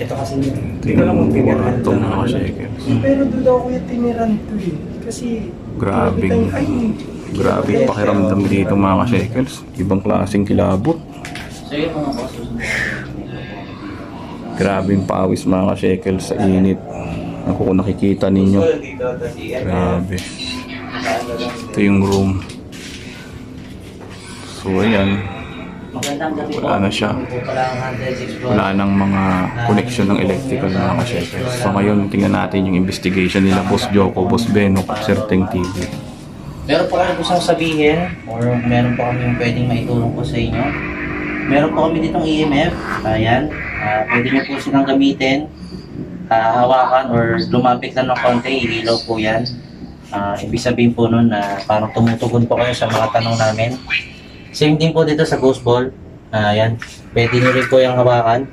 Ito kasi hindi Ito ko lang kung yung tiniran kwarto mga ka-shekels. Pero doon daw kuya tiniran to eh. Kasi Grabing, grabe yung pakiramdam dito mga ka-shekels. Ibang klaseng kilabot. So yung mga boss, Grabing pawis mga ka-shekels sa init. Ako kung nakikita ninyo. Grabe. Ito yung room. So ayan. magandang gabi po. Wala na siya. Ito po pala ang 106 floor. Wala nang mga connection ng electrical mga ka-shekels. So ngayon tingnan natin yung investigation nila Boss Joko, Boss Beno, Serteng TV. Meron po kami gustong sabihin or meron po kami pwedeng maitulong po sa inyo. Meron po kami ditong EMF. Ayan. Pwede nyo po silang gamitin. Hawakan or lumapit lang ng konti. Ihilaw po yan. Ibig sabihin po nun na parang tumutugon po kayo sa mga tanong namin. Same thing po dito sa ghost ball. Ayan. Pwede nyo rin po yung hawakan.